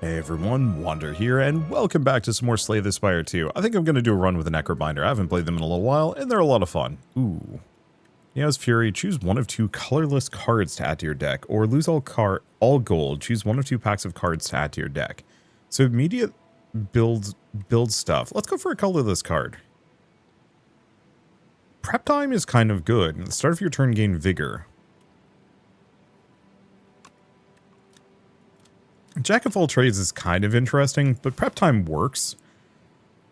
Hey everyone, Wander here, and welcome back to some more Slay the Spire 2. I think I'm going to do a run with the Necrobinder. I haven't played them in a little while, and they're a lot of fun. Ooh. Neo's Fury, choose one of two colorless cards to add to your deck, or lose all gold, choose one of two packs of cards to add to your deck. So immediate build stuff. Let's go for a colorless card. Prep time is kind of good. At the start of your turn, gain Vigor. Jack of all trades is kind of interesting, but prep time works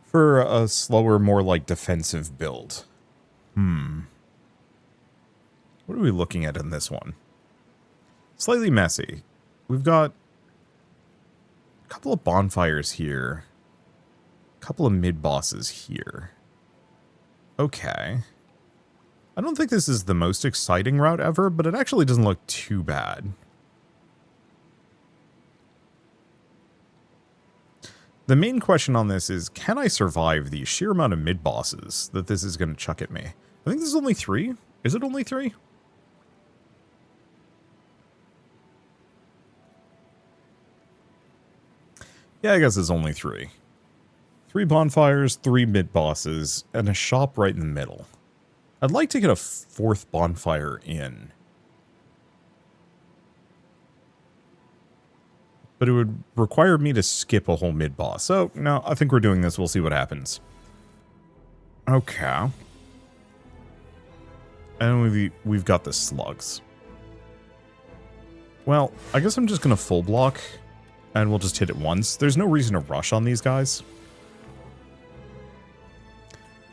for a slower, more like defensive build. What are we looking at in this one? Slightly messy. We've got a couple of bonfires here. A couple of mid-bosses here. Okay. I don't think this is the most exciting route ever, but it actually doesn't look too bad. The main question on this is, can I survive the sheer amount of mid-bosses that this is going to chuck at me? I think this is only 3. Is it only 3? Yeah, I guess it's only 3. 3 bonfires, 3 mid-bosses, and a shop right in the middle. I'd like to get a 4th bonfire in. But it would require me to skip a whole mid-boss. So, no, I think we're doing this. We'll see what happens. Okay. And we've got the slugs. Well, I guess I'm just going to full block, and we'll just hit it once. There's no reason to rush on these guys.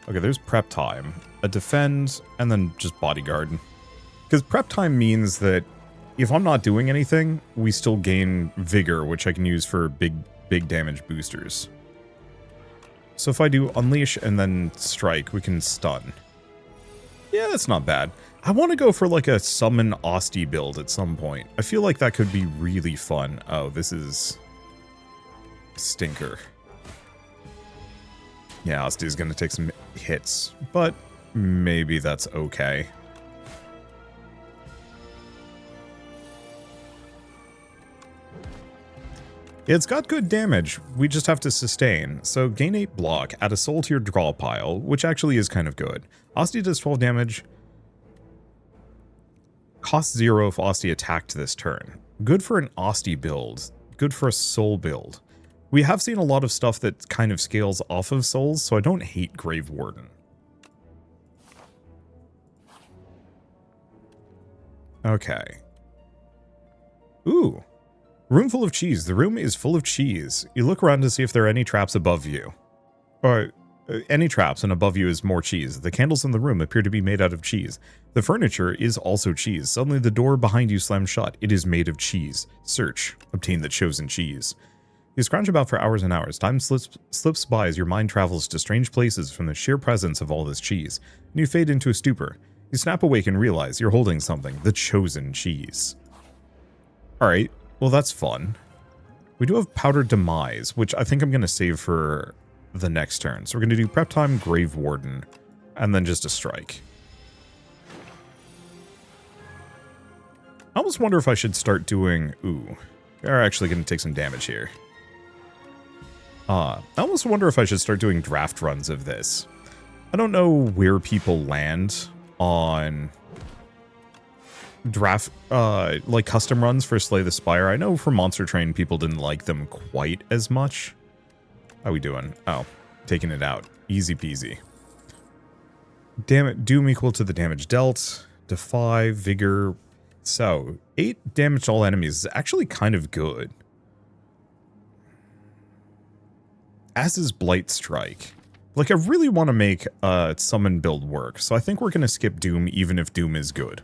Okay, there's prep time. A defend, and then just bodyguard. Because prep time means that if I'm not doing anything, we still gain Vigor, which I can use for big damage boosters. So if I do Unleash and then Strike, we can stun. Yeah, that's not bad. I want to go for like a Summon Asti build at some point. I feel like that could be really fun. Oh, this is a stinker. Yeah, Asti is going to take some hits, but maybe that's okay. It's got good damage, we just have to sustain. So gain 8 block, add a soul to your draw pile, which actually is kind of good. Asti does 12 damage. Cost 0 if Asti attacked this turn. Good for an Asti build, good for a soul build. We have seen a lot of stuff that kind of scales off of souls, so I don't hate Grave Warden. Okay. Ooh. Room full of cheese. The room is full of cheese. You look around to see if there are any traps above you. Or any traps, and above you is more cheese. The candles in the room appear to be made out of cheese. The furniture is also cheese. Suddenly the door behind you slams shut. It is made of cheese. Search. Obtain the chosen cheese. You scrounge about for hours and hours. Time slips by as your mind travels to strange places from the sheer presence of all this cheese. And you fade into a stupor. You snap awake and realize you're holding something. The chosen cheese. Alright. Well, that's fun. We do have Powdered Demise, which I think I'm going to save for the next turn. So we're going to do Prep Time, Grave Warden, and then just a Strike. I almost wonder if I should start doing... Ooh, we are actually going to take some damage here. I almost wonder if I should start doing draft runs of this. I don't know where people land on draft, like custom runs for Slay the Spire. I know for Monster Train, people didn't like them quite as much. How we doing? Oh, taking it out. Easy peasy. Doom equal to the damage dealt. Defy, Vigor. So, 8 damage to all enemies is actually kind of good. As is Blight Strike. Like, I really want to make a summon build work, so I think we're going to skip Doom even if Doom is good.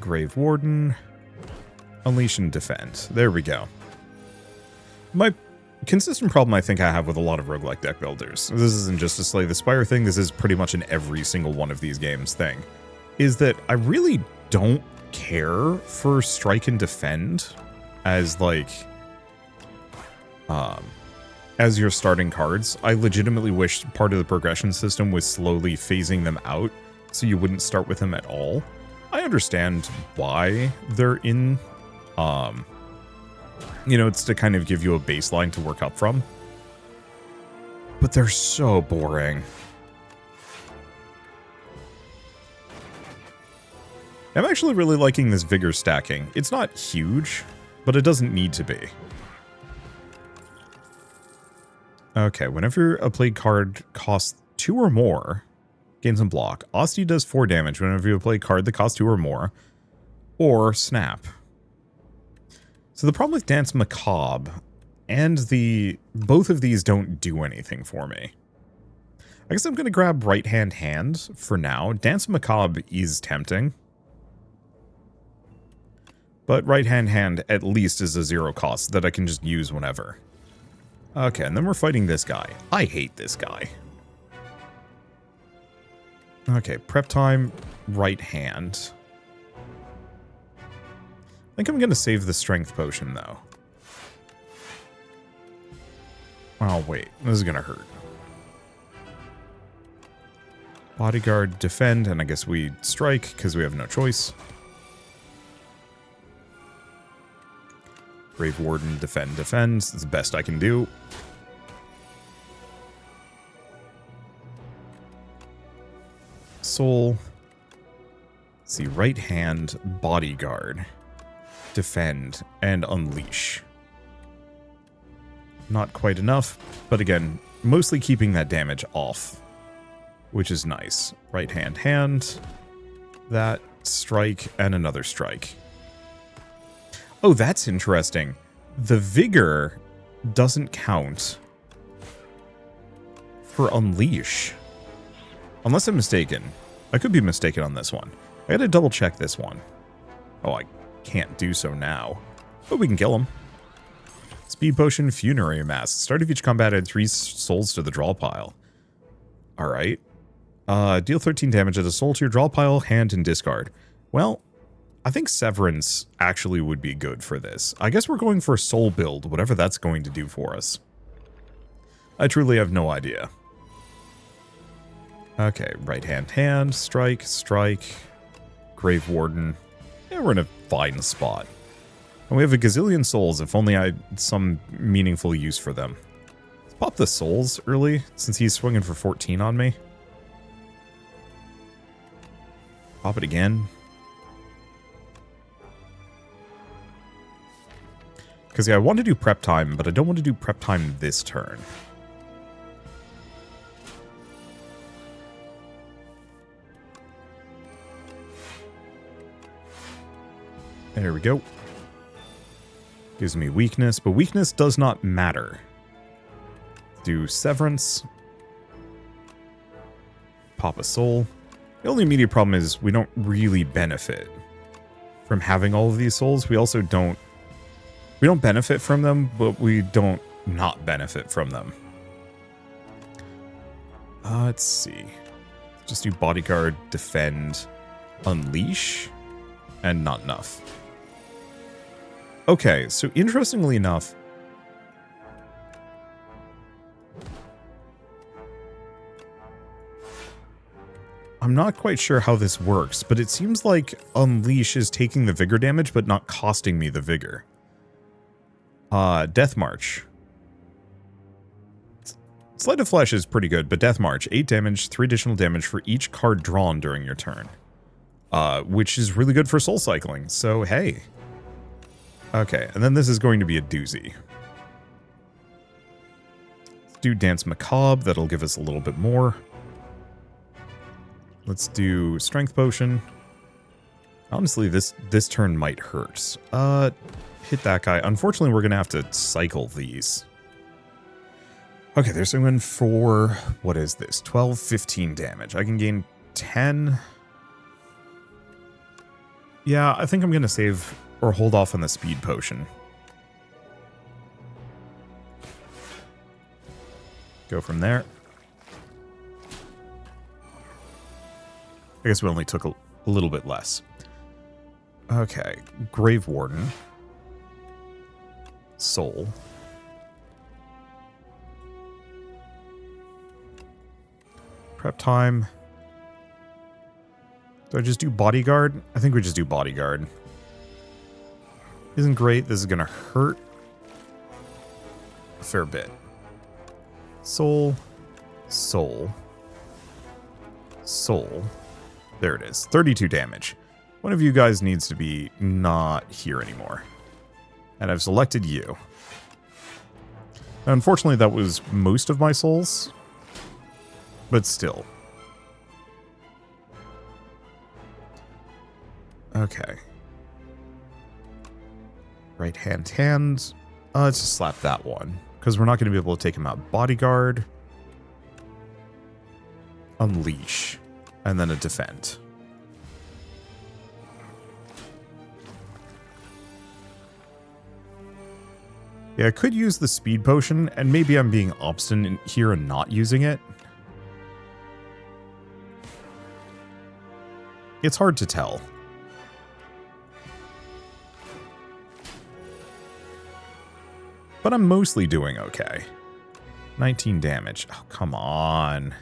Grave Warden, Unleash and Defend. There we go. My consistent problem I think I have with a lot of roguelike deck builders, this isn't just a Slay the Spire thing, this is pretty much in every single one of these games thing, is that I really don't care for Strike and Defend as like, as your starting cards. I legitimately wish part of the progression system was slowly phasing them out so you wouldn't start with them at all. I understand why they're in You know, it's to kind of give you a baseline to work up from. But they're so boring. I'm actually really liking this vigor stacking. It's not huge, but it doesn't need to be. Okay, whenever a play card costs 2 or more, gain some block. Osty does 4 damage whenever you play a card that costs 2 or more, or snap. So the problem with Dance Macabre and both of these don't do anything for me. I guess I'm going to grab Right Hand Hand for now. Dance Macabre is tempting. But Right Hand Hand at least is a 0 cost that I can just use whenever. Okay, and then we're fighting this guy. I hate this guy. Okay, prep time, right hand. I think I'm going to save the strength potion, though. Oh, wait. This is going to hurt. Bodyguard, defend, and I guess we strike because we have no choice. Grave Warden, defend, defends. It's the best I can do. Soul. Let's see, right hand, bodyguard, defend, and unleash. Not quite enough, but again, mostly keeping that damage off, which is nice. Right hand, hand, that, strike, and another strike. Oh, that's interesting. The vigor doesn't count for unleash. Unless I'm mistaken. I could be mistaken on this one. I gotta double check this one. Oh, I can't do so now. But we can kill him. Speed Potion, Funerary Mask. Start of each combat, add 3 souls to the draw pile. Alright. Deal 13 damage at a soul to your draw pile, hand, and discard. Well, I think Severance actually would be good for this. I guess we're going for a soul build, whatever that's going to do for us. I truly have no idea. Okay, right hand, hand, strike, strike, Grave Warden. Yeah, we're in a fine spot. And we have a gazillion souls, if only I had some meaningful use for them. Let's pop the souls early, since he's swinging for 14 on me. Pop it again. Because, yeah, I want to do prep time, but I don't want to do prep time this turn. There we go. Gives me weakness, but weakness does not matter. Do Severance. Pop a soul. The only immediate problem is we don't really benefit from having all of these souls. We also don't... We don't benefit from them, but we don't not benefit from them. Let's see. Just do Bodyguard, Defend, Unleash, and not enough. Okay, so interestingly enough, I'm not quite sure how this works, but it seems like Unleash is taking the vigor damage, but not costing me the vigor. Death March. Sleight of Flesh is pretty good, but Death March, 8 damage, 3 additional damage for each card drawn during your turn. Which is really good for soul cycling, so hey. Okay, and then this is going to be a doozy. Let's do Dance Macabre, that'll give us a little bit more. Let's do Strength Potion. Honestly, this turn might hurt. Hit that guy. Unfortunately, we're going to have to cycle these. Okay, there's someone for, what is this? 12, 15 damage. I can gain 10. Yeah, I think I'm going to save or hold off on the Speed Potion. Go from there. I guess we only took a little bit less. Okay, Grave Warden. Soul. Prep time. Do I just do Bodyguard? I think we just do Bodyguard. isn't great. This is going to hurt a fair bit. Soul, soul, soul. There it is. 32 damage. One of you guys needs to be not here anymore. And I've selected you. Now, unfortunately, that was most of my souls. But still. Okay. Right hand. Let's just slap that one. Because we're not going to be able to take him out. Bodyguard. Unleash. And then a defend. Yeah, I could use the speed potion, and maybe I'm being obstinate here and not using it. It's hard to tell. But I'm mostly doing okay. 19 damage. Oh, come on.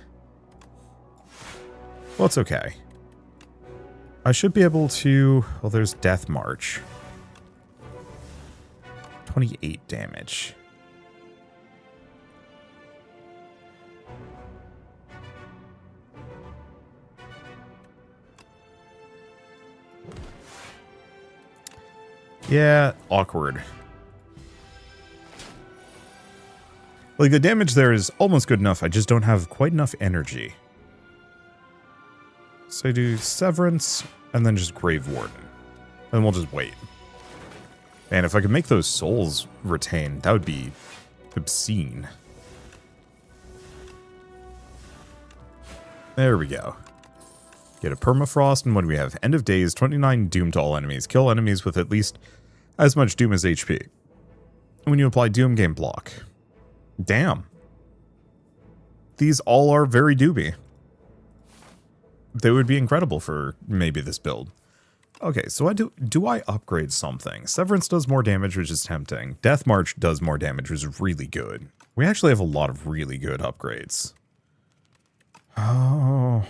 Well, it's okay. I should be able to... Well, there's Death March. 28 damage. Yeah, awkward. Like, the damage there is almost good enough. I just don't have quite enough energy. So I do Severance, and then just Grave Warden. And we'll just wait. And if I could make those souls retain, that would be obscene. There we go. Get a Permafrost, and what do we have? End of Days, 29 Doom to all enemies. Kill enemies with at least as much Doom as HP. When you apply Doom, game block. Damn. These all are very doomy. They would be incredible for maybe this build. Okay, so do I upgrade something? Severance does more damage, which is tempting. Death March does more damage, which is really good. We actually have a lot of really good upgrades. Oh.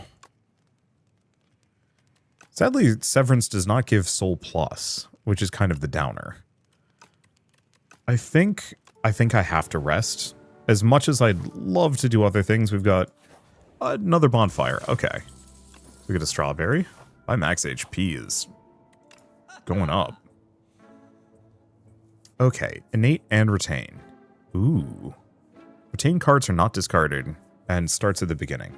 Sadly, Severance does not give Soul Plus, which is kind of the downer. I think I have to rest. As much as I'd love to do other things, we've got another bonfire. Okay. We get a strawberry. My max HP is going up. Okay, innate and retain. Ooh. Retain cards are not discarded and starts at the beginning.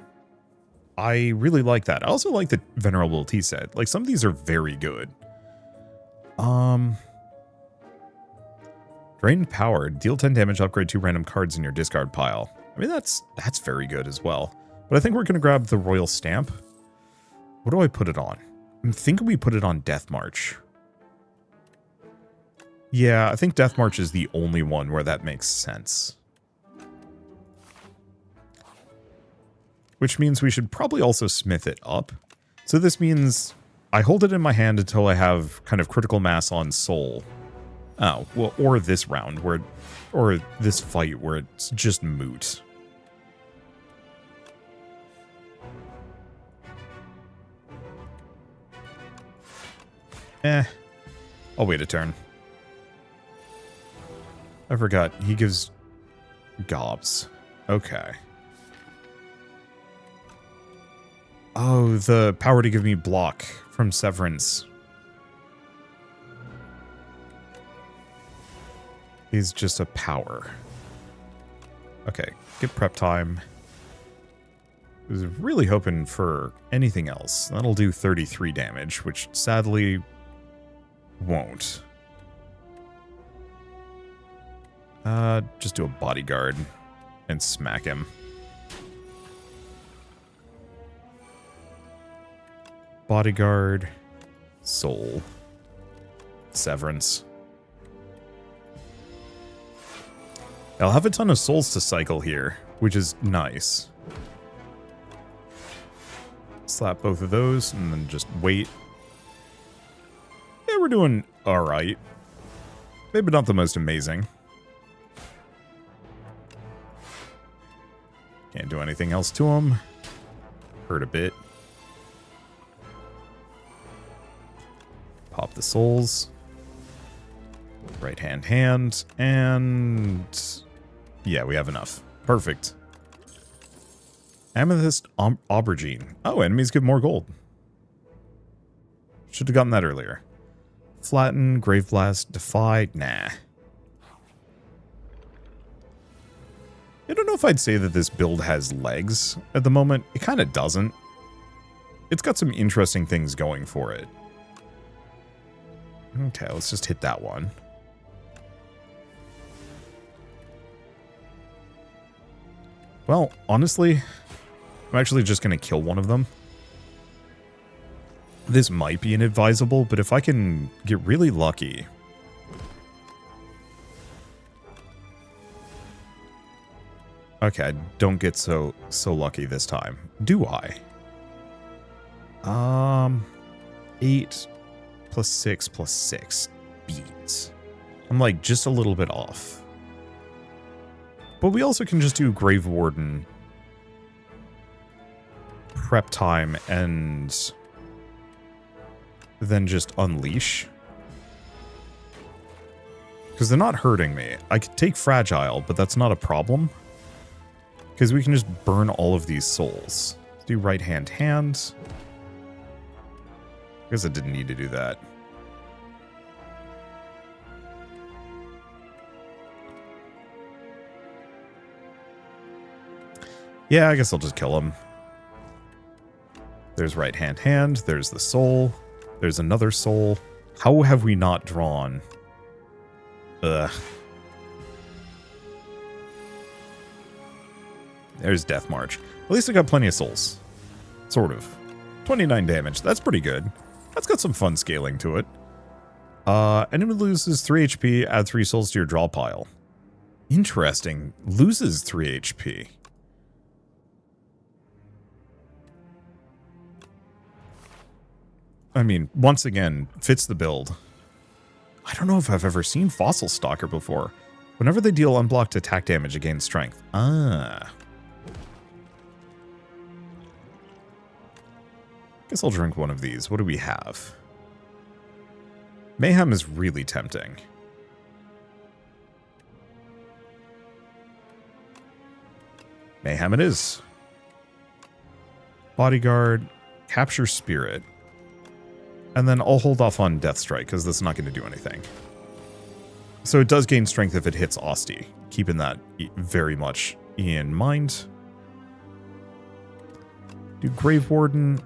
I really like that. I also like the Venerable Tea set. Like, some of these are very good. Drained Power. Deal 10 damage, upgrade 2 random cards in your discard pile. I mean, that's very good as well. But I think we're going to grab the Royal Stamp. What do I put it on? I'm thinking we put it on Death March. Yeah, I think Death March is the only one where that makes sense. Which means we should probably also smith it up. So this means I hold it in my hand until I have kind of critical mass on soul. Oh, well, or this round, or this fight where it's just moot. I'll wait a turn. I forgot, he gives gobs. Okay. Oh, the power to give me block from Severance is just a power. Okay, get prep time. I was really hoping for anything else. That'll do 33 damage, which sadly won't. Just do a bodyguard and smack him. Bodyguard, soul, severance. I'll have a ton of souls to cycle here, which is nice. Slap both of those and then just wait. Yeah, we're doing alright. Maybe not the most amazing. Can't do anything else to him. Hurt a bit. Pop the souls. Right hand, and yeah, we have enough. Perfect. Amethyst aubergine. Oh, enemies give more gold. Should have gotten that earlier. Flatten, Grave Blast, Defy. Nah. I don't know if I'd say that this build has legs at the moment. It kind of doesn't. It's got some interesting things going for it. Okay, let's just hit that one. Well, honestly, I'm actually just going to kill one of them. This might be inadvisable, but if I can get really lucky... Okay, I don't get so lucky this time. Do I? 8 plus 6 plus 6 beats. I'm like just a little bit off. But we also can just do Grave Warden, prep time, and then just unleash. Because they're not hurting me. I could take Fragile, but that's not a problem. Because we can just burn all of these souls. Let's do right hand. I guess I didn't need to do that. Yeah, I guess I'll just kill him. There's right hand. There's the soul. There's another soul. How have we not drawn? Ugh. There's Death March. At least I got plenty of souls. Sort of. 29 damage. That's pretty good. That's got some fun scaling to it. Enemy loses 3 HP. Add 3 souls to your draw pile. Interesting. Loses 3 HP. I mean, once again, fits the build. I don't know if I've ever seen Fossil Stalker before. Whenever they deal unblocked attack damage, it gains strength. Ah. Guess I'll drink one of these. What do we have? Mayhem is really tempting. Mayhem it is. Bodyguard, Capture Spirit. And then I'll hold off on Death Strike, because that's not going to do anything. So it does gain strength if it hits Asti. Keeping that very much in mind. Do Grave Warden.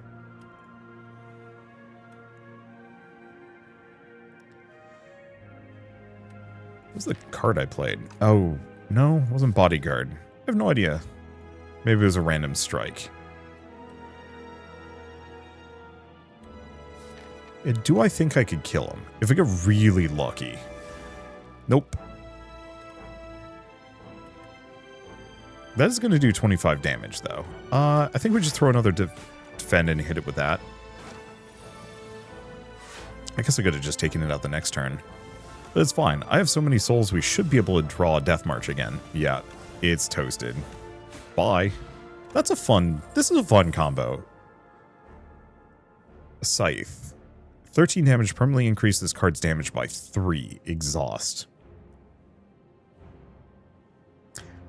What was the card I played? Oh, no, it wasn't Bodyguard. I have no idea. Maybe it was a random strike. Do I think I could kill him? If I get really lucky. Nope. That is going to do 25 damage, though. I think we just throw another defend and hit it with that. I guess I could have just taken it out the next turn. But it's fine. I have so many souls, we should be able to draw Death March again. Yeah, it's toasted. Bye. That's a fun... This is a fun combo. Scythe. 13 damage, permanently increase this card's damage by 3. Exhaust.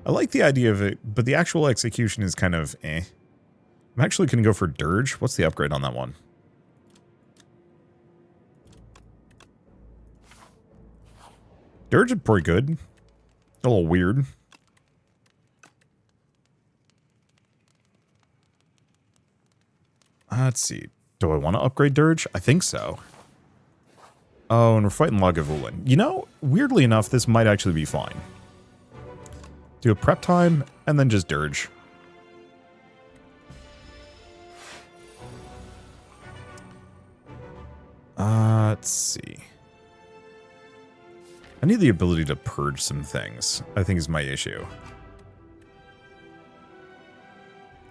I like the idea of it, but the actual execution is kind of eh. I'm actually going to go for Dirge. What's the upgrade on that one? Dirge is pretty good. A little weird. Let's see. Do I want to upgrade Dirge? I think so. Oh, and we're fighting Lagavulin. You know, weirdly enough, this might actually be fine. Do a prep time, and then just Dirge. Let's see. I need the ability to purge some things, I think is my issue.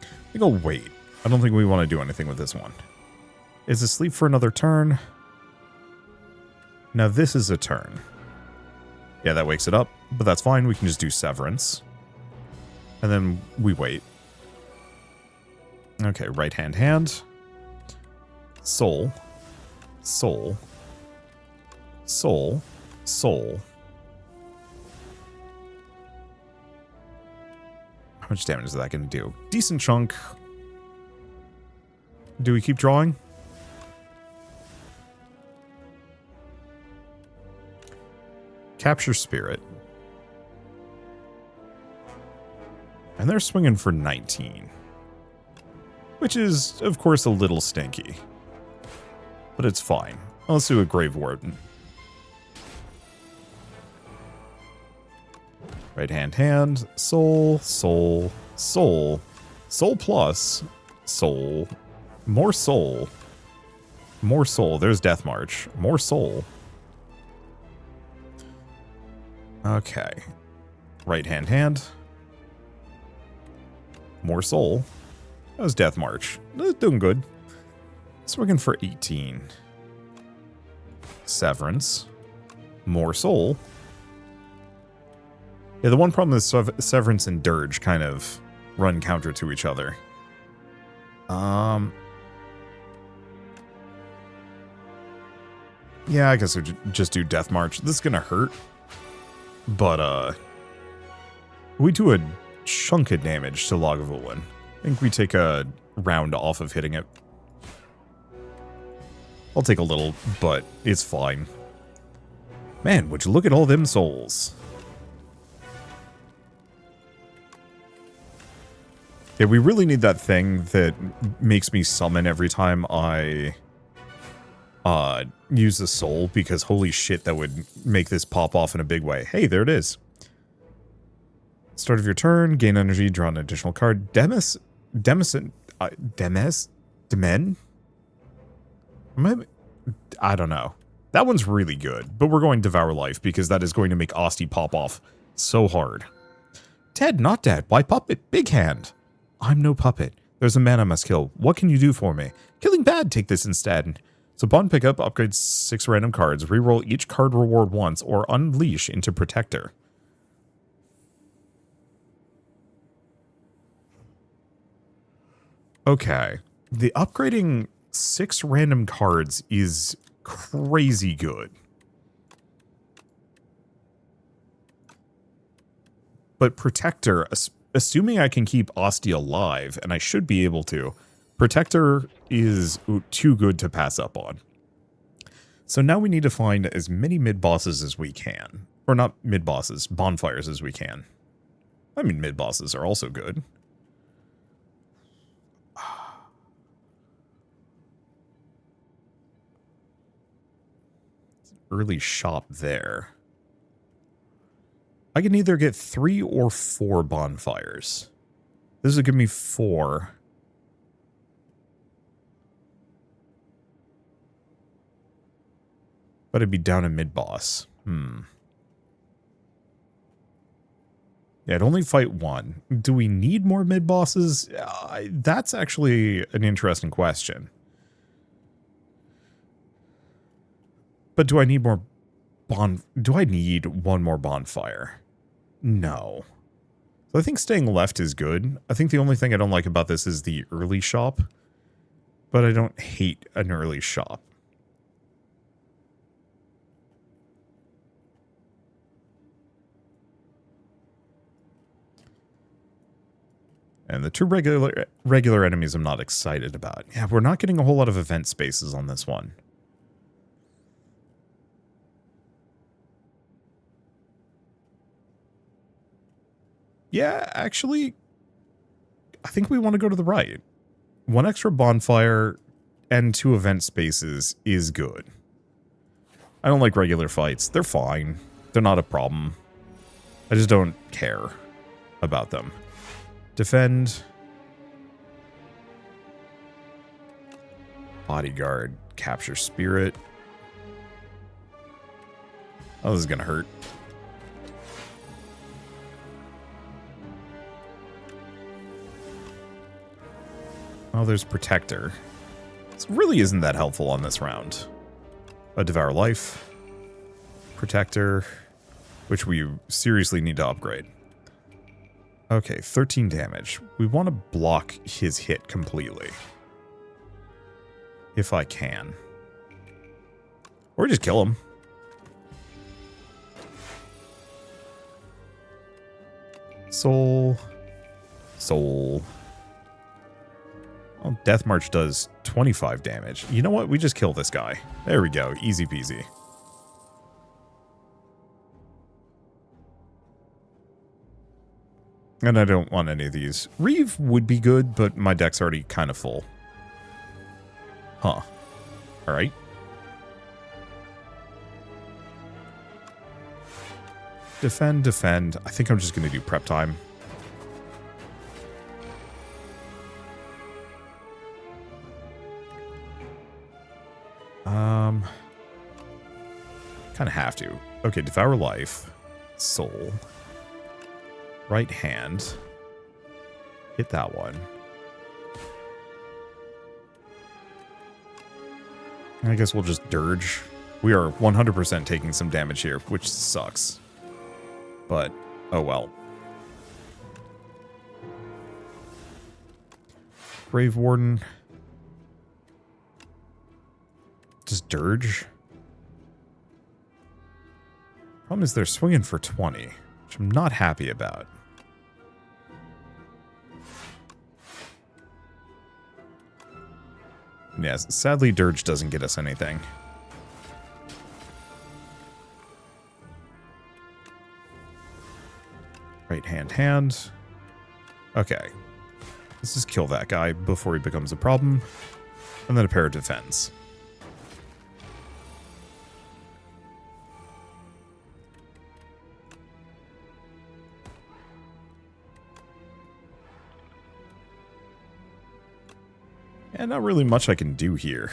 I think I'll wait. I don't think we want to do anything with this one. Is it sleep for another turn? Now this is a turn. Yeah, that wakes it up, but that's fine. We can just do Severance. And then we wait. Okay, right hand. Soul. Soul. Soul. Soul. How much damage is that going to do? Decent chunk. Do we keep drawing? Capture Spirit. And they're swinging for 19. Which is, of course, a little stinky. But it's fine. Let's do a Grave Warden. Right hand, soul, soul, soul, soul plus, soul, more soul, more soul. There's Death March. More soul. Okay. Right hand. More soul. That was Death March. Doing good. Swinging for 18. Severance. More soul. Yeah, the one problem is Severance and Dirge kind of run counter to each other. Yeah, I guess we just do Death March. This is gonna hurt. But, we do a chunk of damage to Lagavulin. I think we take a round off of hitting it. I'll take a little, but it's fine. Man, would you look at all them souls. Yeah, we really need that thing that makes me summon every time I use a soul, because holy shit, that would make this pop off in a big way. Hey, there it is. Start of your turn, gain energy, draw an additional card. Demen? I don't know. That one's really good, but we're going Devour Life because that is going to make Asti pop off so hard. Dead, not dead. Why puppet? Big hand. I'm no puppet. There's a man I must kill. What can you do for me? Killing bad, take this instead. So upon pickup, upgrade 6 random cards, reroll each card reward once, or unleash into Protector. Okay. The upgrading 6 random cards is crazy good. But Protector, assuming I can keep Asti alive, and I should be able to, Protector is too good to pass up on. So now we need to find as many mid-bosses as we can. Or not mid-bosses, bonfires as we can. I mean, mid-bosses are also good. Early shop there. I can either get 3 or 4 bonfires. This will give me 4. But it'd be down in mid-boss. Yeah, I'd only fight 1. Do we need more mid-bosses? That's actually an interesting question. But do I need more do I need 1 more bonfire? No. So I think staying left is good. I think the only thing I don't like about this is the early shop. But I don't hate an early shop. And the 2 regular enemies I'm not excited about. Yeah, we're not getting a whole lot of event spaces on this one. Yeah, actually, I think we want to go to the right. 1 extra bonfire and 2 event spaces is good. I don't like regular fights. They're fine. They're not a problem. I just don't care about them. Defend. Bodyguard. Capture Spirit. Oh, this is gonna hurt. Oh, there's Protector. This really isn't that helpful on this round. A Devour Life. Protector. Which we seriously need to upgrade. Okay, 13 damage. We want to block his hit completely. If I can. Or just kill him. Soul. Soul. Well, Death March does 25 damage. You know what? We just kill this guy. There we go. Easy peasy. And I don't want any of these. Reeve would be good, but my deck's already kind of full. Huh. Alright. Defend, defend. I think I'm just going to do prep time. Kind of have to. Okay, Devour Life. Soul. Right hand. Hit that one. I guess we'll just dirge. We are 100% taking some damage here, which sucks. But, oh well. Grave Warden. Just dirge. Problem is they're swinging for 20, which I'm not happy about. Yes, sadly dirge doesn't get us anything. Right hand. Okay. Let's just kill that guy before he becomes a problem. And then a pair of defense. And not really much I can do here.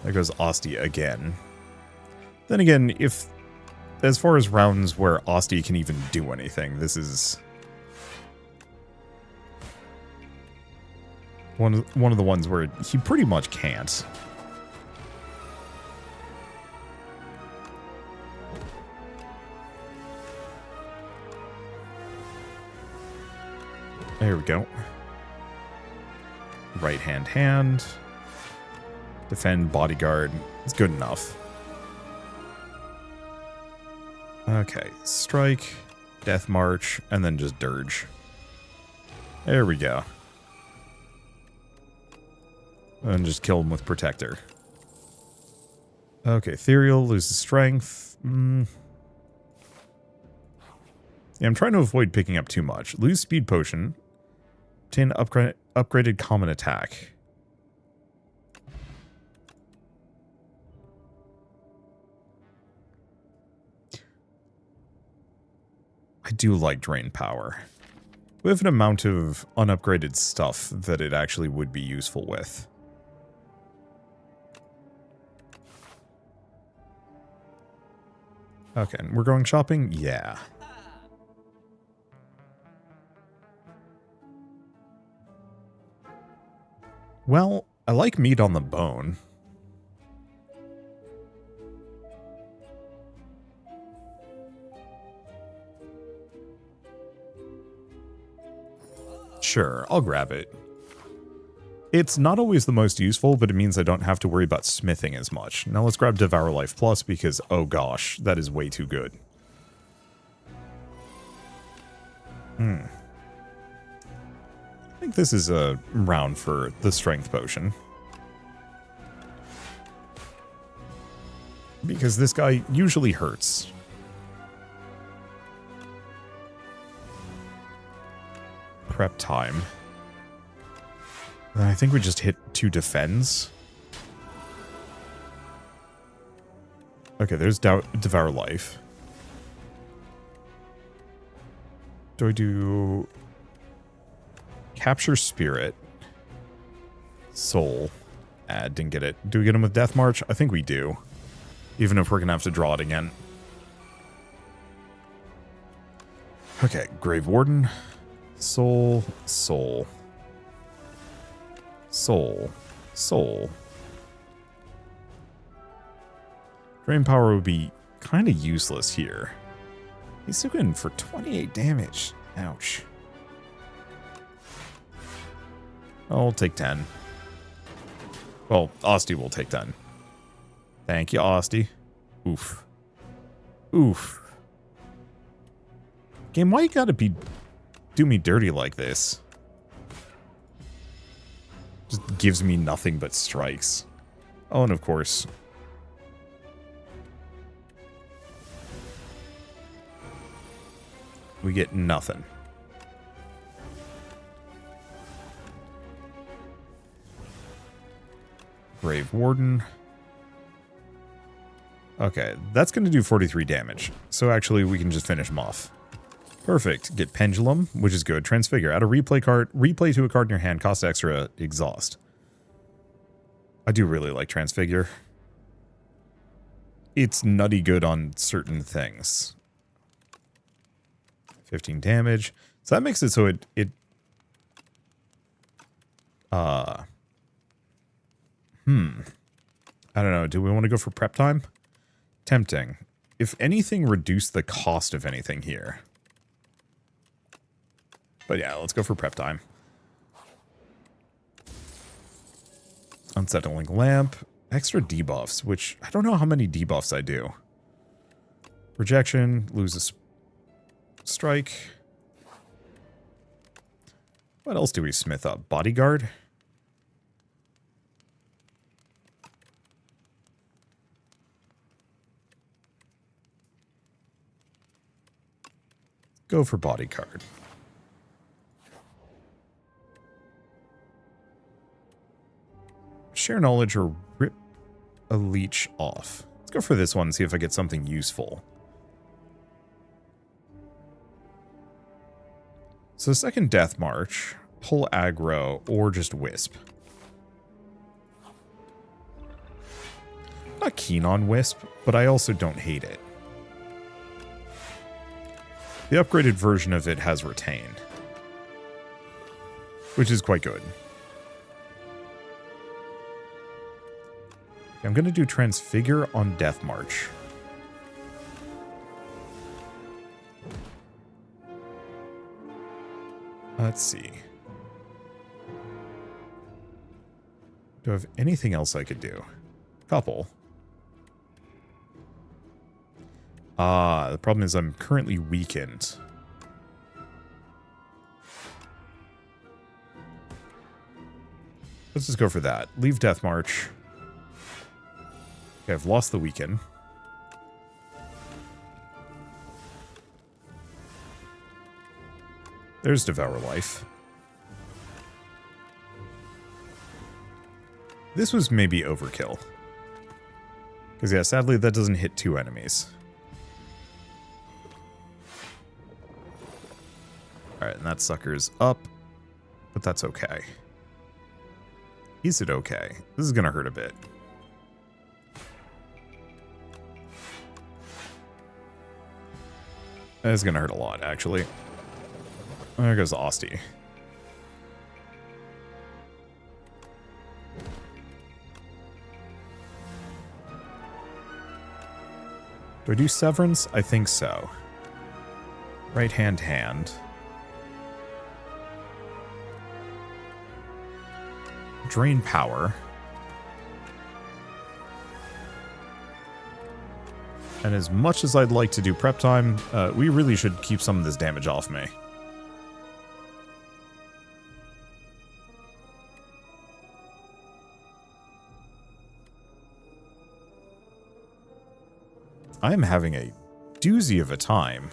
There goes Asti again. Then again, if... as far as rounds where Asti can even do anything, this is... one of the ones where he pretty much can't. There we go. Right hand. Defend, bodyguard. It's good enough. Okay, strike, death march, and then just dirge. There we go. And just kill him with protector. Okay, ethereal, loses strength. Yeah, I'm trying to avoid picking up too much. Lose speed potion. Obtain upgraded common attack. I do like drain power. We have an amount of unupgraded stuff that it actually would be useful with. Okay, and we're going shopping? Yeah. Well, I like meat on the bone. Sure, I'll grab it. It's not always the most useful, but it means I don't have to worry about smithing as much. Now let's grab Devour Life Plus because, oh gosh, that is way too good. I think this is a round for the Strength Potion. Because this guy usually hurts. Prep time. I think we just hit 2 defends. Okay, there's Devour Life. Do I do... Capture Spirit. Soul. Didn't get it. Do we get him with Death March? I think we do. Even if we're going to have to draw it again. Okay, Grave Warden. Soul. Soul. Soul. Soul. Drain power would be kind of useless here. He's still going for 28 damage. Ouch. I'll take 10. Well, Asti will take 10. Thank you, Asti. Oof. Oof. Game, why you gotta be do me dirty like this? Just gives me nothing but strikes. Oh, and of course... we get nothing. Brave Warden. Okay, that's going to do 43 damage. So actually, we can just finish him off. Perfect. Get Pendulum, which is good. Transfigure. Add a replay card. Replay to a card in your hand. Cost extra. Exhaust. I do really like Transfigure. It's nutty good on certain things. 15 damage. So that makes it so I don't know. Do we want to go for prep time? Tempting. If anything, reduce the cost of anything here. But yeah, let's go for prep time. Unsettling Lamp. Extra debuffs, which I don't know how many debuffs I do. Rejection. Lose a strike. What else do we smith up? Bodyguard? Go for bodyguard. Share knowledge or rip a leech off. Let's go for this one and see if I get something useful. So second Death March, pull aggro, or just Wisp. Not keen on Wisp, but I also don't hate it. The upgraded version of it has Retain, which is quite good. I'm going to do Transfigure on Death March. Let's see. Do I have anything else I could do? Couple. The problem is I'm currently weakened. Let's just go for that. Leave Death March. Okay, I've lost the weaken. There's Devour Life. This was maybe overkill. Because yeah, sadly that doesn't hit two enemies. Alright, and that sucker's up. But that's okay. Is it okay? This is gonna hurt a bit. It's gonna hurt a lot, actually. There goes Osty. Do I do Severance? I think so. Right hand, hand. Drain power. And as much as I'd like to do prep time, we really should keep some of this damage off me. I am having a doozy of a time.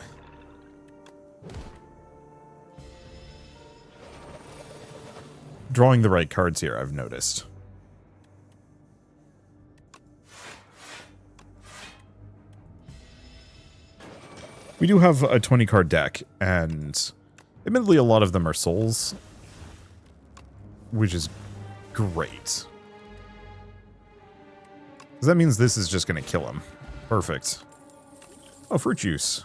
Drawing the right cards here, I've noticed. We do have a 20-card deck, and admittedly a lot of them are souls, which is great. Because that means this is just going to kill him. Perfect. Oh, fruit juice.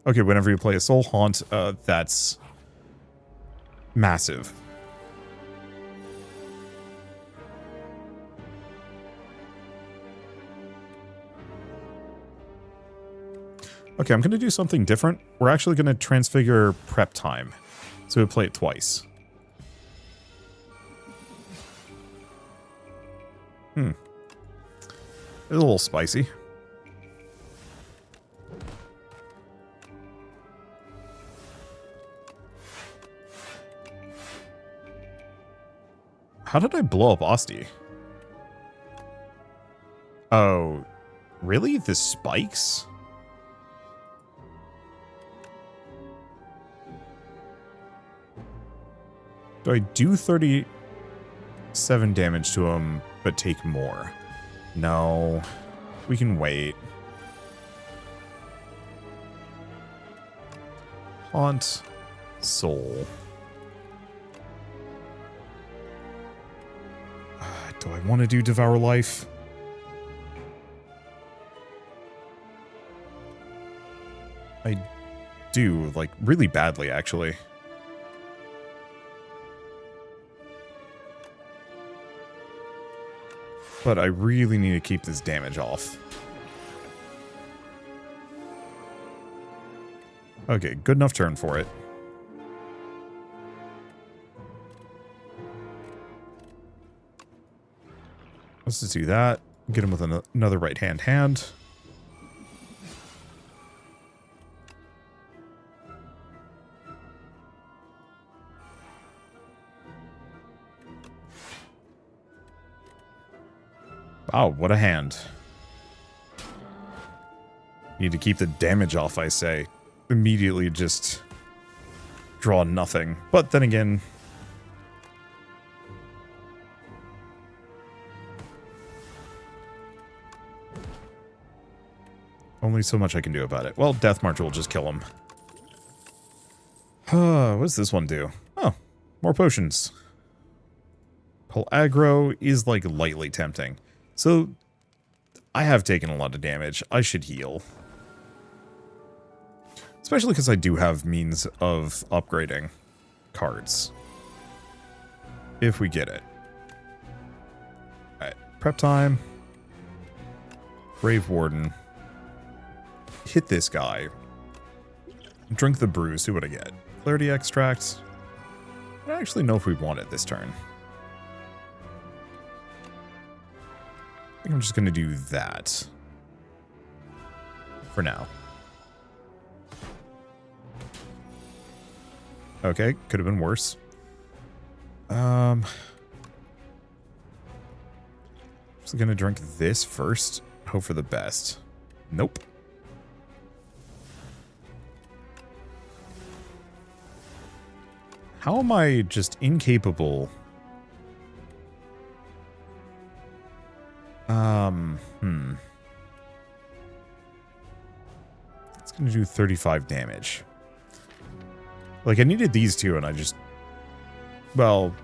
Okay, whenever you play a soul haunt, that's massive. Okay, I'm going to do something different. We're actually going to transfigure prep time. So we play it twice. It's a little spicy. How did I blow up Asti? Oh, really? The spikes? Do I do 37 damage to him, but take more? No. We can wait. Haunt. Soul. Do I want to do Devour Life? I do, like, really badly, actually. But I really need to keep this damage off. Okay, good enough turn for it. Let's just do that. Get him with another right-hand hand. Wow, what a hand. Need to keep the damage off, I say. Immediately just draw nothing. But then again... only so much I can do about it. Well, Death March will just kill him. What does this one do? Oh, more potions. Pull aggro is like lightly tempting. So, I have taken a lot of damage. I should heal. Especially because I do have means of upgrading cards. If we get it. Alright, prep time. Grave Warden. Hit this guy. Drink the brew, see what I get. Clarity Extract. I don't actually know if we want it this turn. I think I'm just going to do that. For now. Okay, could have been worse. Just going to drink this first. Hope for the best. Nope. How am I just incapable? It's gonna do 35 damage. Like, I needed these two, and I just... well,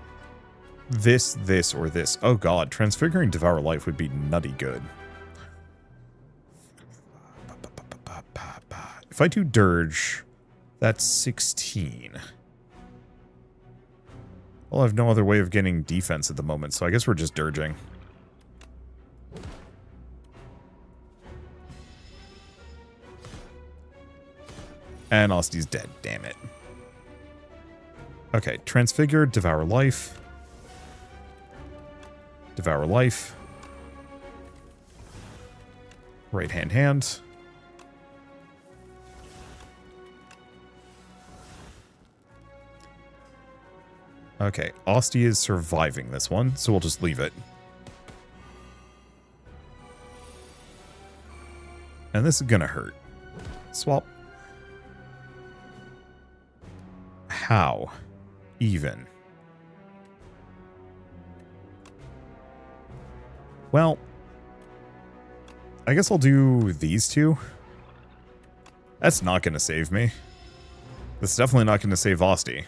this, or this. Oh god, Transfiguring Devour Life would be nutty good. If I do Dirge, that's 16. Well, I have no other way of getting defense at the moment, so I guess we're just dirging. And Osti's dead, damn it. Okay, Transfigure, Devour Life. Devour Life. Right hand. Okay, Osti is surviving this one, so we'll just leave it. And this is gonna hurt. Swap. How? Even. Well, I guess I'll do these two. That's not gonna save me. That's definitely not gonna save Osti.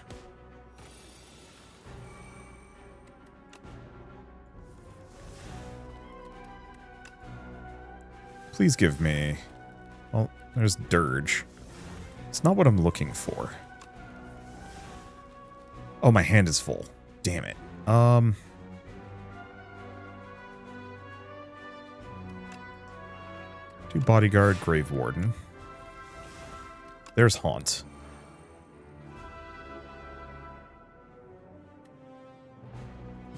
Please give me... well, there's Dirge. It's not what I'm looking for. Oh, my hand is full. Damn it. Do Bodyguard, Grave Warden. There's Haunt.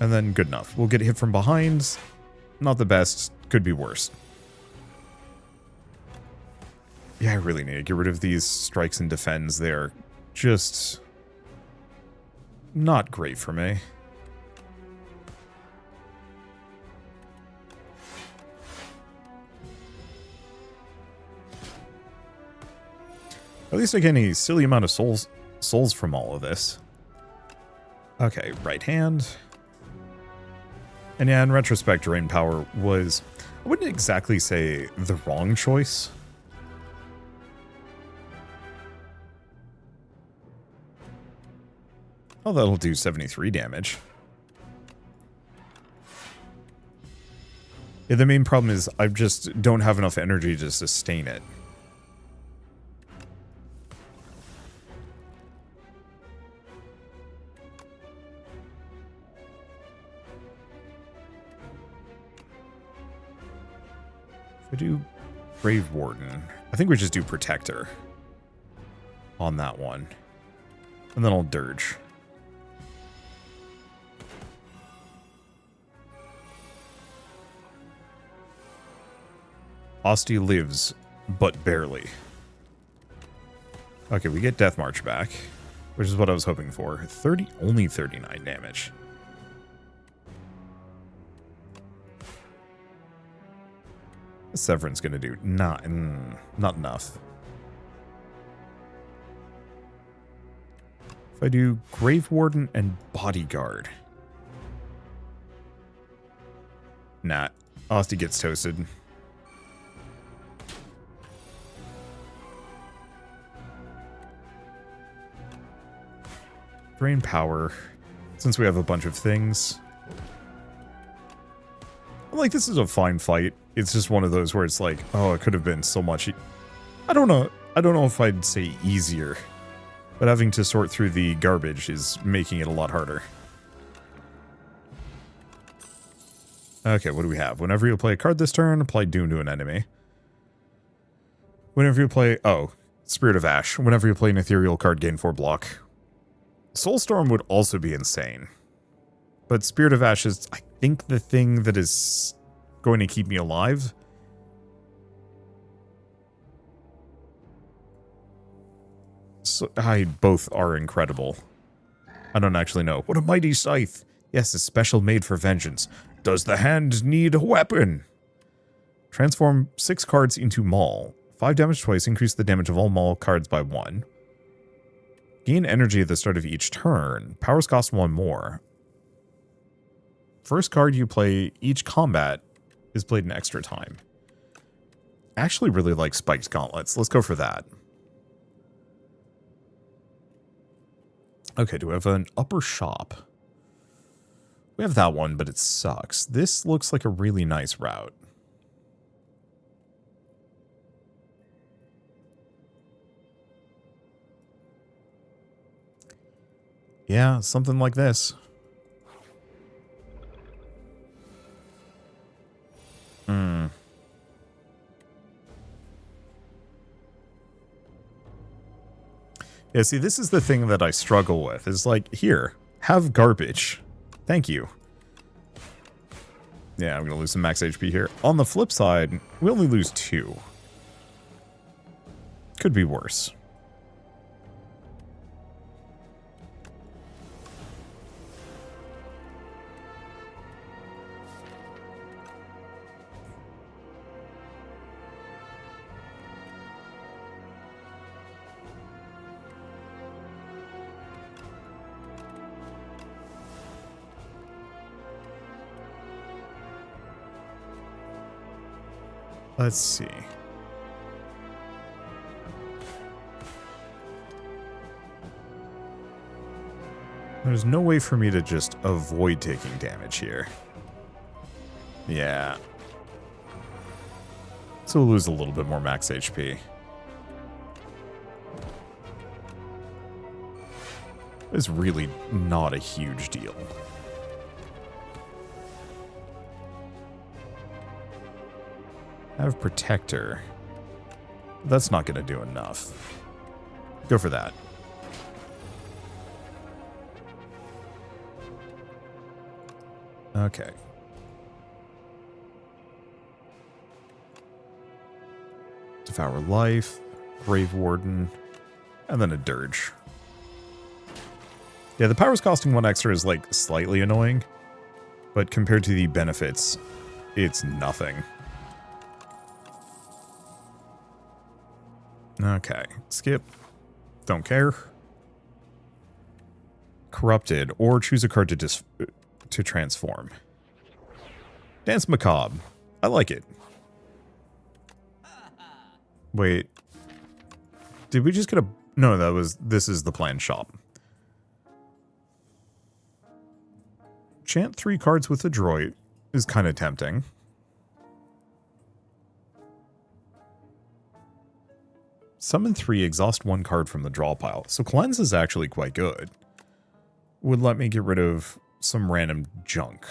And then good enough. We'll get hit from behind. Not the best. Could be worse. Yeah, I really need to get rid of these strikes and defends. They're just not great for me. At least I get a silly amount of souls from all of this. Okay, right hand. And yeah, in retrospect, Drain Power was, I wouldn't exactly say the wrong choice. Oh, that'll do 73 damage. Yeah, the main problem is I just don't have enough energy to sustain it. If I do Grave Warden, I think we just do Protector on that one. And then I'll Dirge. Asti lives, but barely. Okay, we get Death March back, which is what I was hoping for. Only 39 damage. Severan's gonna do not enough. If I do Grave Warden and Bodyguard. Nah, Asti gets toasted. Drain Power, since we have a bunch of things. Like, this is a fine fight. It's just one of those where it's like, oh, it could have been so much. I don't know if I'd say easier, but having to sort through the garbage is making it a lot harder. Okay, what do we have? Whenever you play a card this turn, apply Doom to an enemy. Whenever you play, Spirit of Ash. Whenever you play an ethereal card, gain 4 block. Soulstorm would also be insane. But Spirit of Ash is, I think, the thing that is going to keep me alive. So, both are incredible. I don't actually know. What a mighty scythe. Yes, a special made for vengeance. Does the hand need a weapon? Transform 6 cards into Maul. 5 damage twice, increase the damage of all Maul cards by 1. Gain energy at the start of each turn. Powers cost 1 more. First card you play each combat is played an extra time. I actually really like Spiked Gauntlets. Let's go for that. Okay, do we have an upper shop? We have that one, but it sucks. This looks like a really nice route. Yeah, something like this. Yeah, see, this is the thing that I struggle with. Is like, here, have garbage. Thank you. Yeah, I'm going to lose some max HP here. On the flip side, we only lose 2. Could be worse. Let's see. There's no way for me to just avoid taking damage here. Yeah. So we'll lose a little bit more max HP. It's really not a huge deal. I have Protector. That's not going to do enough. Go for that. Okay. Devour Life, Grave Warden, and then a Dirge. Yeah, the powers costing 1 extra is like slightly annoying, but compared to the benefits, it's nothing. Okay, skip. Don't care. Corrupted, or choose a card to transform. Dance Macabre. I like it. Wait. Did we just get a... No, this is the planned shop. Chant 3 cards with Adroit is kind of tempting. Summon 3, exhaust 1 card from the draw pile. So Cleanse is actually quite good. Would let me get rid of some random junk.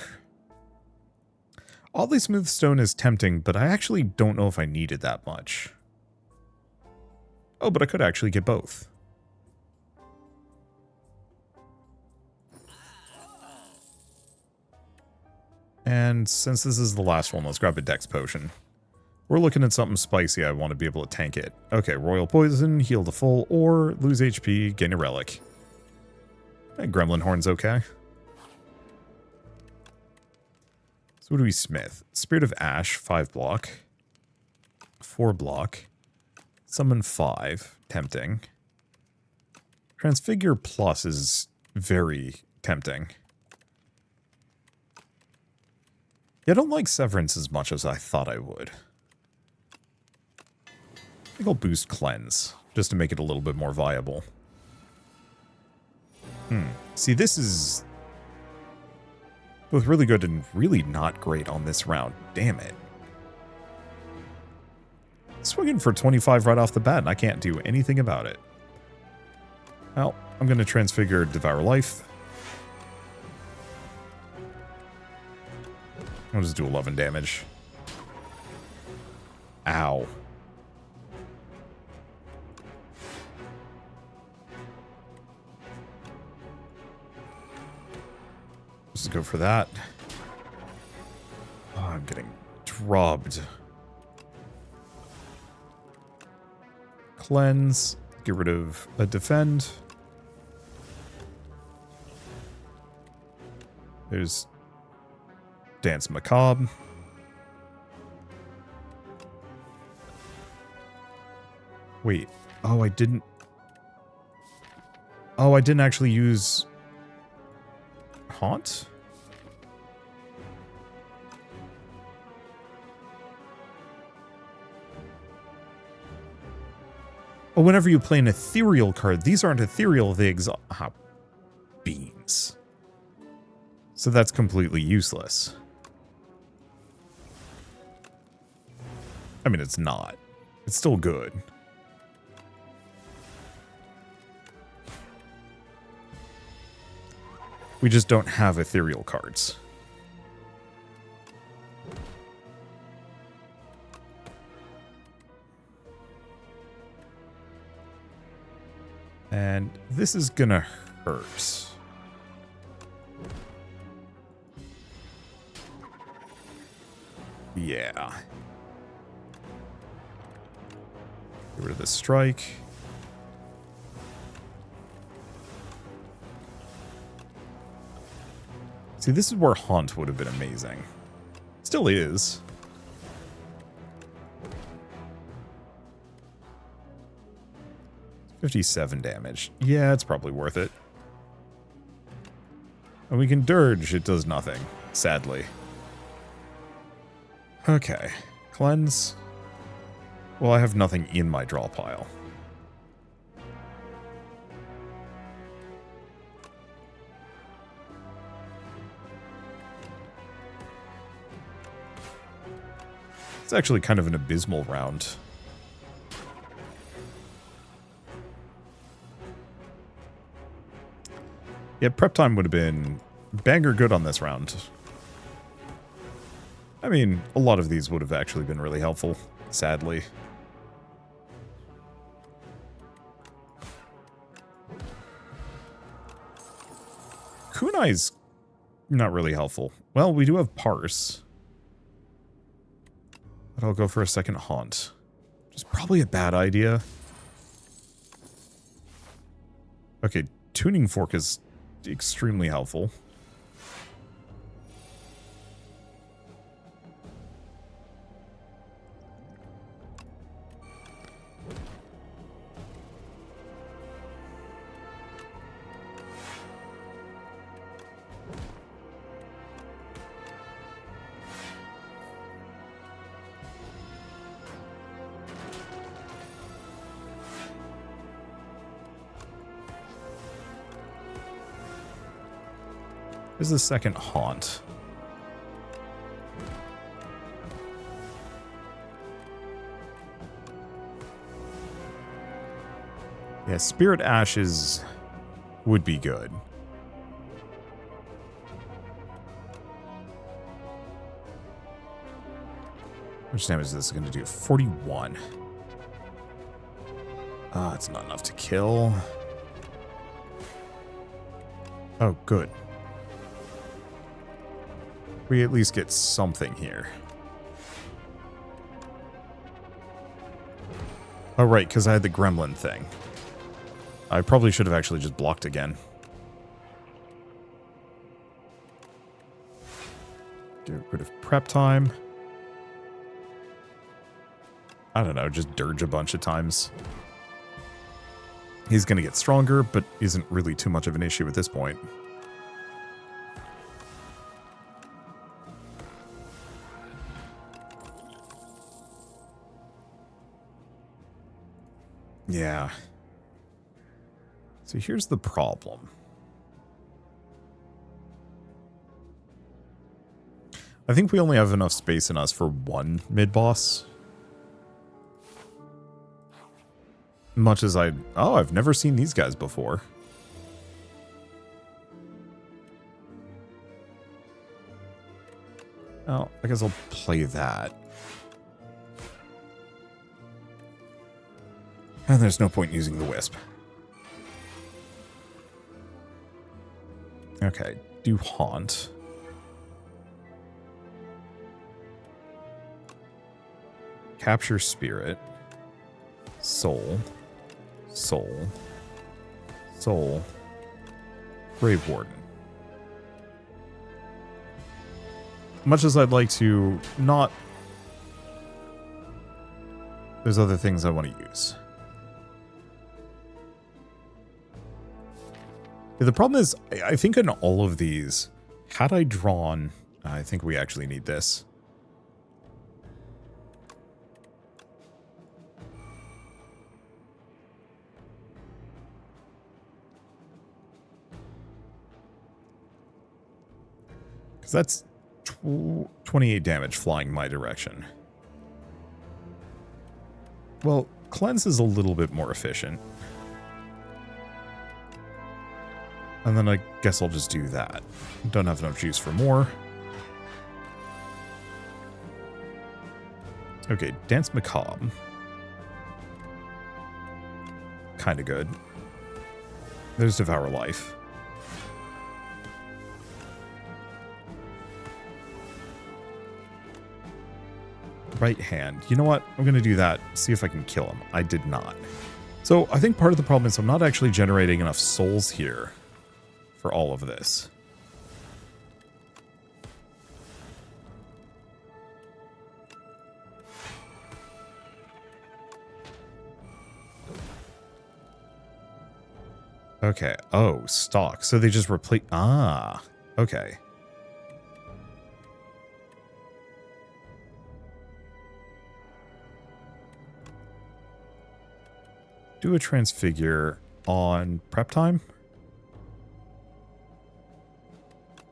Oddly Smooth Stone is tempting, but I actually don't know if I needed that much. Oh, but I could actually get both. And since this is the last one, let's grab a Dex Potion. We're looking at something spicy. I want to be able to tank it. Okay, Royal Poison, heal to full, or lose HP, gain a relic. Gremlin Horn's okay. So what do we smith? Spirit of Ash, 5 block. 4 block. Summon 5, tempting. Transfigure Plus is very tempting. Yeah, I don't like Severance as much as I thought I would. I think I'll boost Cleanse, just to make it a little bit more viable. See, this is both really good and really not great on this round. Damn it. Swinging for 25 right off the bat, and I can't do anything about it. Well, I'm going to Transfigure Devour Life. I'll just do 11 damage. Ow. Let's go for that. Oh, I'm getting drubbed. Cleanse. Get rid of a defend. There's Dance Macabre. Wait. Oh, I didn't actually use Haunt? Oh, whenever you play an ethereal card, these aren't ethereal, they exhaust... beans. So that's completely useless. I mean, it's not. It's still good. We just don't have ethereal cards. And this is gonna hurt. Yeah. Get rid of the strike. See, this is where Haunt would have been amazing. Still is. $57 damage. Yeah, it's probably worth it. And we can Dirge. It does nothing, sadly. Okay. Cleanse. Well, I have nothing in my draw pile. It's actually kind of an abysmal round. Yeah, prep time would have been banger good on this round. I mean, a lot of these would have actually been really helpful, sadly. Kunai's not really helpful. Well, we do have Parse. But I'll go for a second Haunt. Which is probably a bad idea. Okay, Tuning Fork is extremely helpful. This is the second haunt. Yeah, Spirit Ashes would be good. How much damage is this going to do? 41. Ah, it's not enough to kill. Oh, good. We at least get something here. Oh, right, because I had the gremlin thing. I probably should have actually just blocked again. Get rid of prep time. I don't know, just dirge a bunch of times. He's going to get stronger, but isn't really too much of an issue at this point. Yeah. So here's the problem. I think we only have enough space in us for one mid-boss. Much as I... Oh, I've never seen these guys before. Well, I guess I'll play that. And there's no point in using the Wisp. Okay, do Haunt. Capture Spirit. Soul. Soul. Soul. Grave Warden. Much as I'd like to not... There's other things I want to use. The problem is, I think in all of these, had I drawn... I think we actually need this. Because that's 28 damage flying my direction. Well, Cleanse is a little bit more efficient. And then I guess I'll just do that. Don't have enough juice for more. Okay, Dance Macabre. Kinda good. There's Devour Life. Right hand. You know what? I'm going to do that. See if I can kill him. I did not. So I think part of the problem is I'm not actually generating enough souls here for all of this. Okay. Oh, stock. So they just replace... Ah. Okay. Do a transfigure on prep time?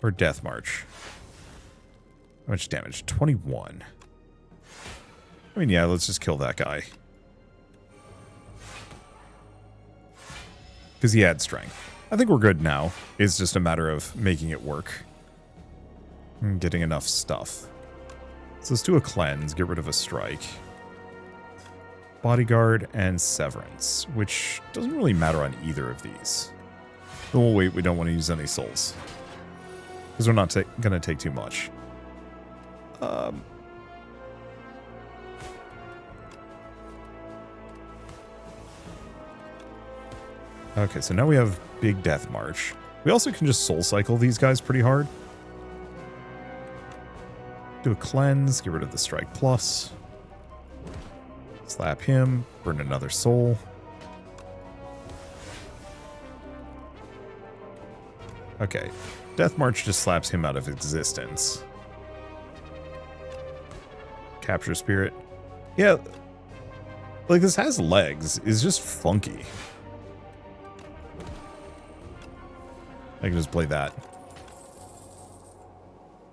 Or death march? How much damage? 21. I mean, yeah, let's just kill that guy. Because he had strength. I think we're good now. It's just a matter of making it work. And getting enough stuff. So let's do a cleanse, get rid of a strike. Bodyguard and Severance, which doesn't really matter on either of these. Oh, wait, we don't want to use any souls. Because we're not going to take too much. Okay, so now we have Big Death March. We also can just soul cycle these guys pretty hard. Do a cleanse, get rid of the strike plus. Slap him, burn another soul. Okay, Death March just slaps him out of existence. Capture Spirit. Yeah, like this has legs, it's just funky. I can just play that.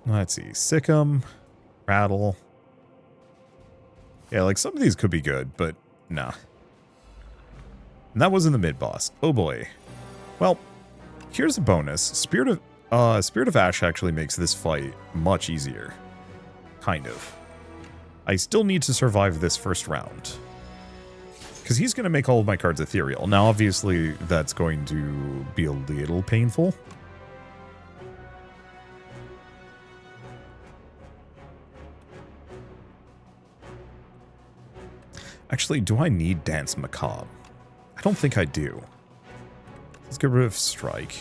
Let's see. Sick'em. Rattle. Yeah, like some of these could be good, but nah. And that wasn't the mid-boss. Oh boy. Well, here's a bonus. Spirit of Ash actually makes this fight much easier. Kind of. I still need to survive this first round. Because he's going to make all of my cards ethereal. Now, obviously, that's going to be a little painful. Actually, do I need Dance Macabre? I don't think I do. Let's get rid of Strike.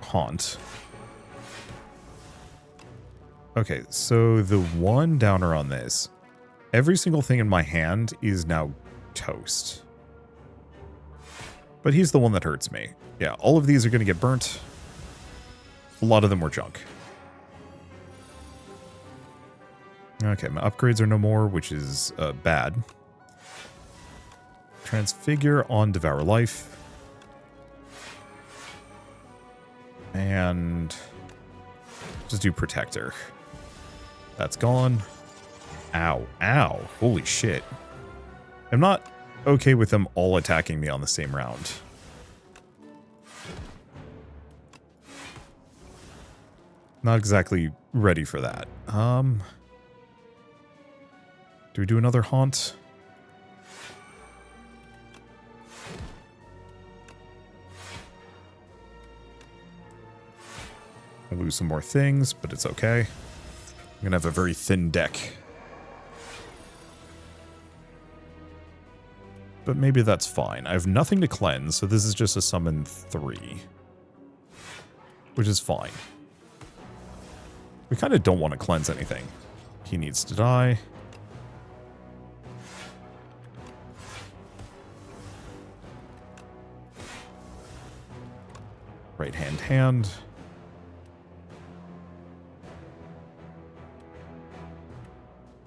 Haunt. Okay, so the one downer on this. Every single thing in my hand is now toast. But he's the one that hurts me. Yeah, all of these are going to get burnt. A lot of them were junk. Okay, my upgrades are no more, which is bad. Transfigure on Devour Life. And just do Protector. That's gone. Ow. Ow. Holy shit. I'm not okay with them all attacking me on the same round. Not exactly ready for that. Do we do another Haunt? I'll lose some more things, but it's okay. I'm gonna have a very thin deck. But maybe that's fine. I have nothing to cleanse, so this is just a summon 3. Which is fine. We kind of don't want to cleanse anything. He needs to die. Right hand.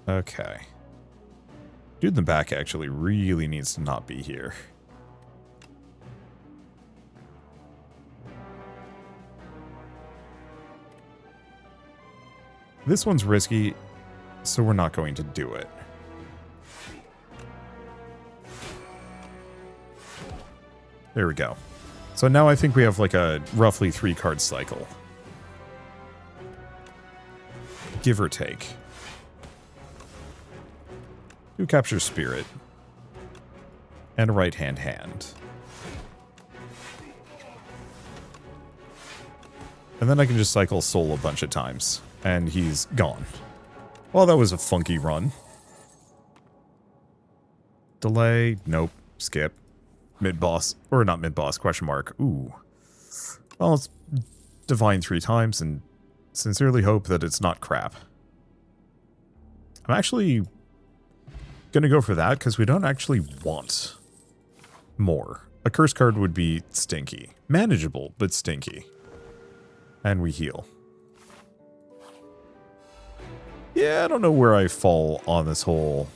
Okay. Dude in the back actually really needs to not be here. This one's risky, so we're not going to do it. There we go. So now I think we have like a roughly 3-card cycle. Give or take. You capture Spirit. And a right-hand hand. And then I can just cycle Soul a bunch of times. And he's gone. Well, that was a funky run. Delay. Nope. Skip. Mid-boss. Or not mid-boss, question mark. Ooh. Well, let's divine 3 times and sincerely hope that it's not crap. I'm actually gonna go for that because we don't actually want more. A curse card would be stinky. Manageable, but stinky. And we heal. Yeah, I don't know where I fall on this whole...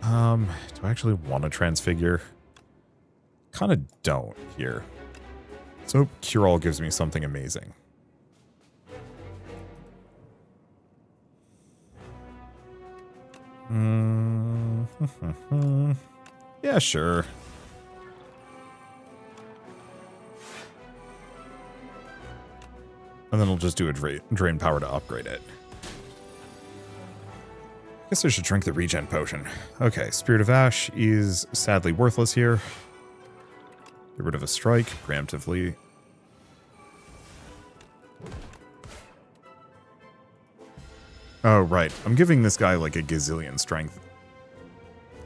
do I actually want to transfigure? Kind of don't here. So Cure All gives me something amazing. Yeah, sure. And then we'll just do a drain power to upgrade it. Guess I should drink the regen potion. Okay, Spirit of Ash is sadly worthless here. Get rid of a strike preemptively. Oh, right. I'm giving this guy like a gazillion strength.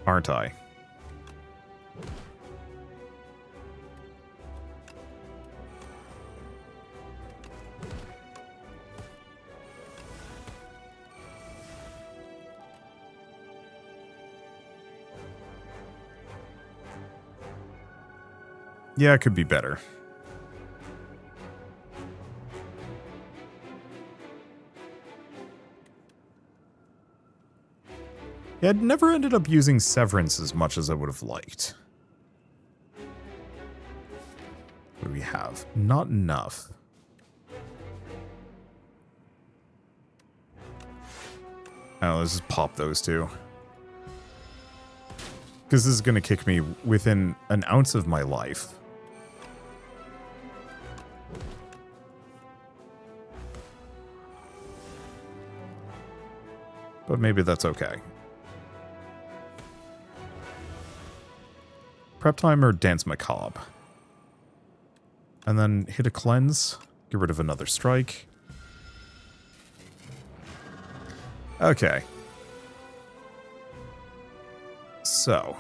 Aren't I? Yeah, it could be better. Yeah, I'd never ended up using Severance as much as I would have liked. What do we have? Not enough. Oh, let's just pop those two. Because this is going to kick me within an ounce of my life. But maybe that's okay. Prep time or Dance Macabre. And then hit a cleanse. Get rid of another strike. Okay. So.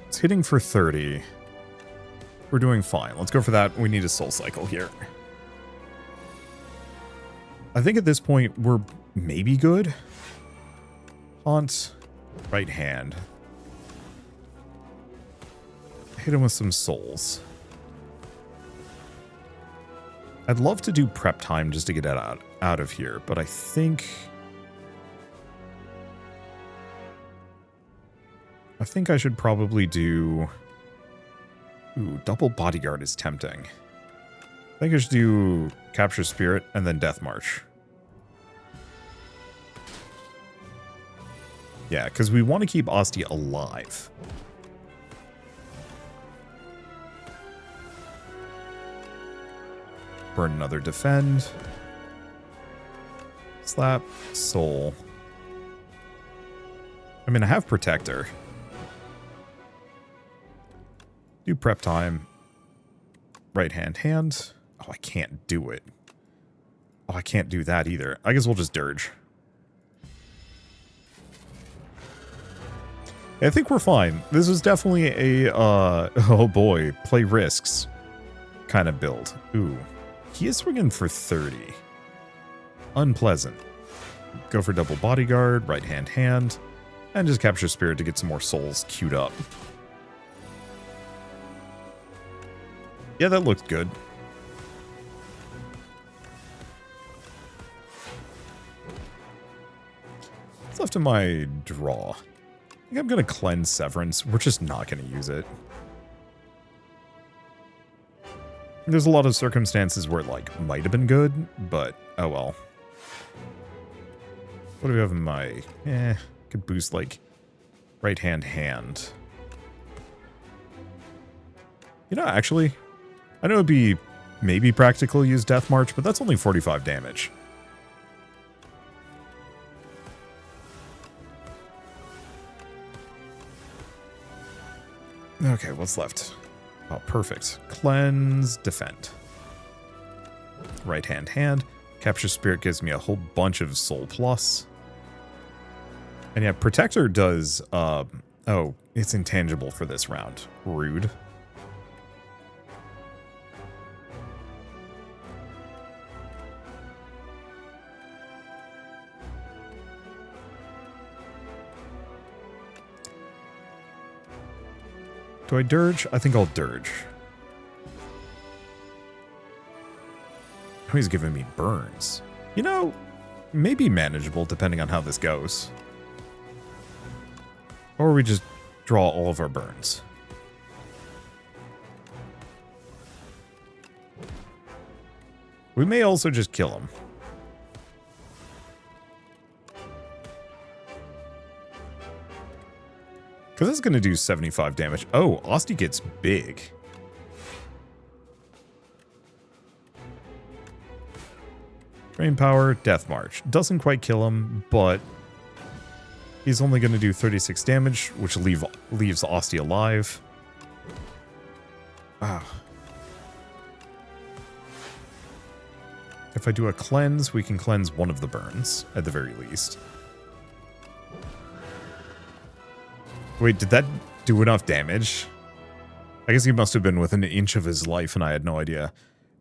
It's hitting for 30. We're doing fine. Let's go for that. We need a soul cycle here. I think at this point we're maybe good. Haunt. Right hand. Hit him with some souls. I'd love to do prep time just to get it out of here, but I think I should probably do... Ooh, double bodyguard is tempting. I think I should do Capture Spirit and then Death March. Yeah, because we want to keep Asti alive. Burn another defend. Slap. Soul. I mean, I have Protector. Do prep time. Right hand. Oh, I can't do it. Oh, I can't do that either. I guess we'll just dirge. I think we're fine. This is definitely a, oh boy, play risks kind of build. Ooh. He is swinging for 30. Unpleasant. Go for double bodyguard, right hand, and just capture spirit to get some more souls queued up. Yeah, that looked good. What's left of my draw? I think I'm going to cleanse Severance. We're just not going to use it. There's a lot of circumstances where it, like, might have been good, but oh well. What do we have in my... could boost, like, right hand. You know, actually, I know it'd be maybe practical to use Death March, but that's only 45 damage. Okay, what's left? Oh, perfect. Cleanse, defend. Right hand. Capture Spirit gives me a whole bunch of soul plus. And yeah, Protector does, oh, it's intangible for this round. Rude. Do I dirge? I think I'll dirge. Oh, he's giving me burns. You know, maybe manageable depending on how this goes. Or we just draw all of our burns. We may also just kill him. Because that's going to do 75 damage. Oh, Asti gets big. Drain power, Death March. Doesn't quite kill him, but he's only going to do 36 damage, which leaves Asti alive. Wow. If I do a cleanse, we can cleanse one of the burns, at the very least. Wait, did that do enough damage? I guess he must have been within an inch of his life and I had no idea.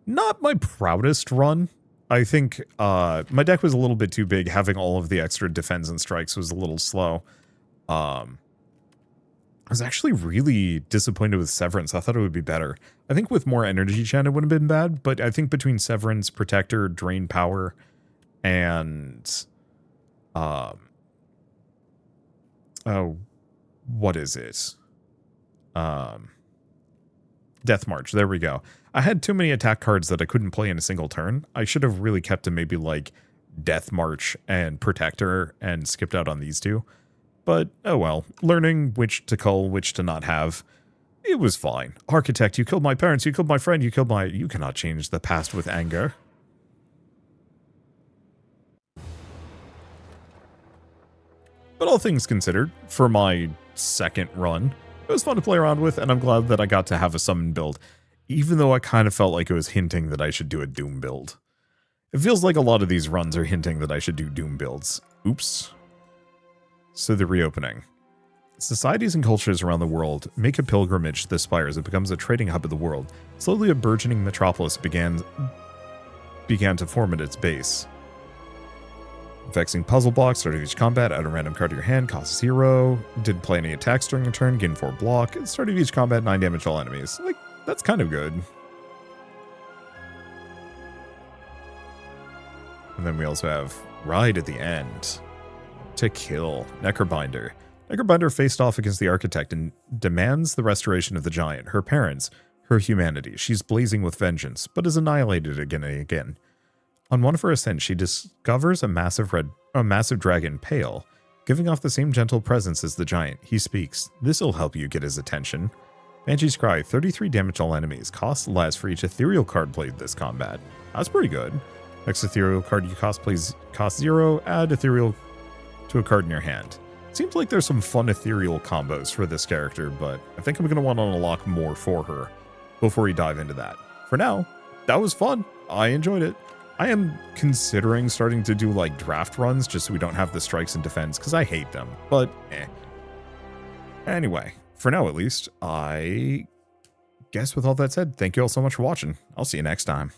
Not my proudest run. I think my deck was a little bit too big. Having all of the extra defense and strikes was a little slow. I was actually really disappointed with Severance. I thought it would be better. I think with more energy gen it wouldn't have been bad, but I think between Severance, Protector, Drain Power, and Oh, what is it? Death March. There we go. I had too many attack cards that I couldn't play in a single turn. I should have really kept to maybe like Death March and Protector and skipped out on these two. But oh well, learning which to cull, which to not have. It was fine. Architect, you killed my parents, you killed my friend, you killed my... You cannot change the past with anger. But all things considered, for my second run, it was fun to play around with, and I'm glad that I got to have a summon build, even though I kind of felt like it was hinting that I should do a Doom build. It feels like a lot of these runs are hinting that I should do Doom builds. Oops. So the reopening. Societies and cultures around the world make a pilgrimage to the Spire as it becomes a trading hub of the world. Slowly a burgeoning metropolis began to form at its base. Vexing puzzle blocks, start of each combat, add a random card to your hand, cost 0. Didn't play any attacks during your turn, gain 4 block. Start of each combat, 9 damage to all enemies. Like, that's kind of good. And then we also have Ride at the End. To kill. Necrobinder. Necrobinder faced off against the Architect and demands the restoration of the Giant, her parents, her humanity. She's blazing with vengeance, but is annihilated again and again. On one of her ascents, she discovers a massive dragon, Pale, giving off the same gentle presence as the Giant. He speaks. This'll help you get his attention. Banshee's Cry, 33 damage to all enemies. Costs less for each ethereal card played this combat. That's pretty good. Next ethereal card you cost 0. Add ethereal to a card in your hand. Seems like there's some fun ethereal combos for this character, but I think I'm going to want to unlock more for her before we dive into that. For now, that was fun. I enjoyed it. I am considering starting to do like draft runs just so we don't have the strikes and defense because I hate them, but eh. Anyway, for now at least, I guess with all that said, thank you all so much for watching. I'll see you next time.